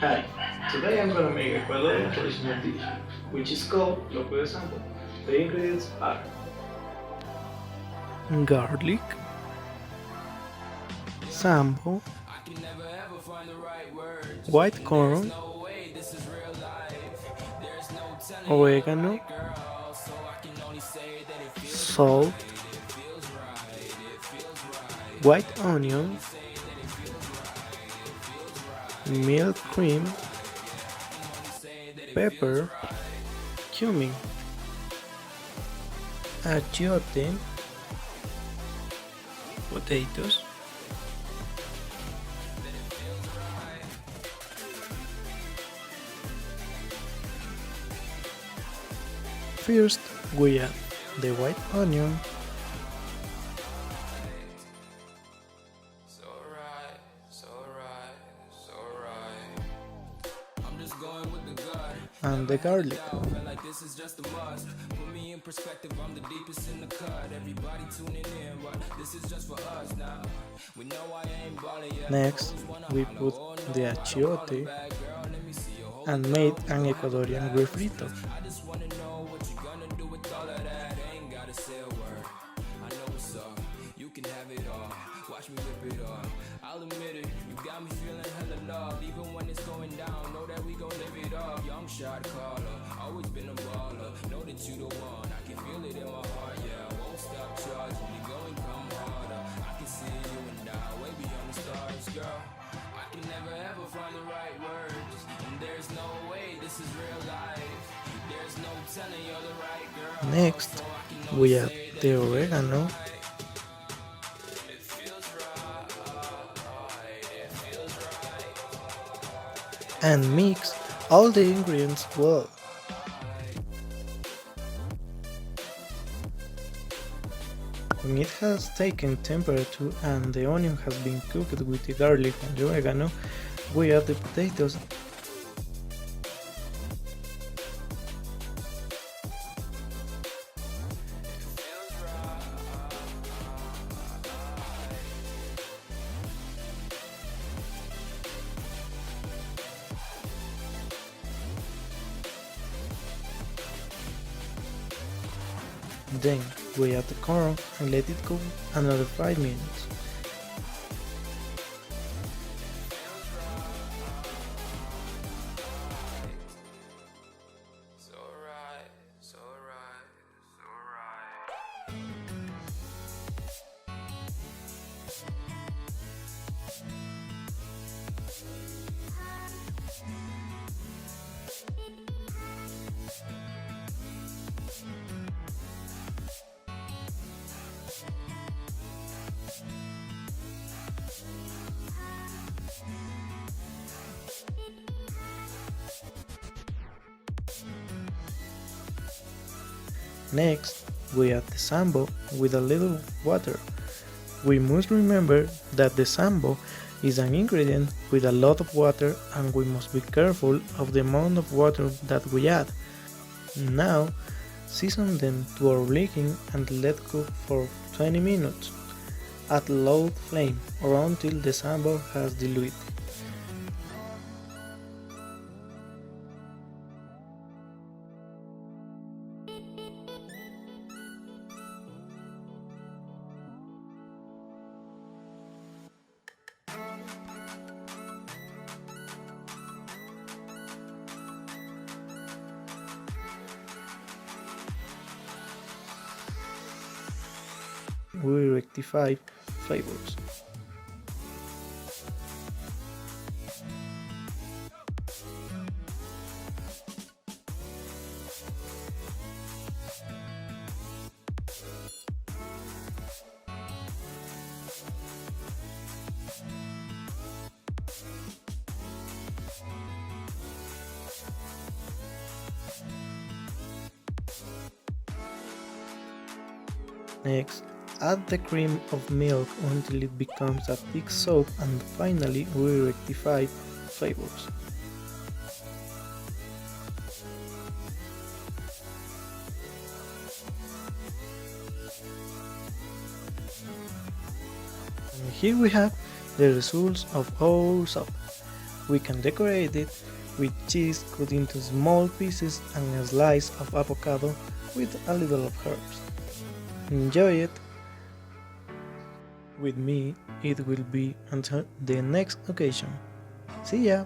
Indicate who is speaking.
Speaker 1: Hi, today I'm gonna make Ecuadorian traditional dish, which is called Locro de Zambo. The ingredients are
Speaker 2: Garlic, sambo, white corn, oregano, salt, white onion, milk cream, pepper, cumin, achiote, potatoes. First, we add the white onion and the garlic. Next, we put the achiote and made an Ecuadorian refrito. Next, we add the oregano and mix all the ingredients well. When it has taken temperature and the onion has been cooked with the garlic and the oregano, we add the potatoes. Then we add the corn and let it cook another 5 minutes. Next, we add the sambo with a little water. We must remember that the sambo is an ingredient with a lot of water and we must be careful of the amount of water that we add. Now, season them to our liking and let cook for 20 minutes at low flame or until the sambo has diluted. We rectify flavors. Next, add the cream of milk until it becomes a thick soap and finally we rectify flavors. And here we have the results of our soup. We can decorate it with cheese cut into small pieces and a slice of avocado with a little of herbs. Enjoy it! With me, it will be until the next occasion. See ya!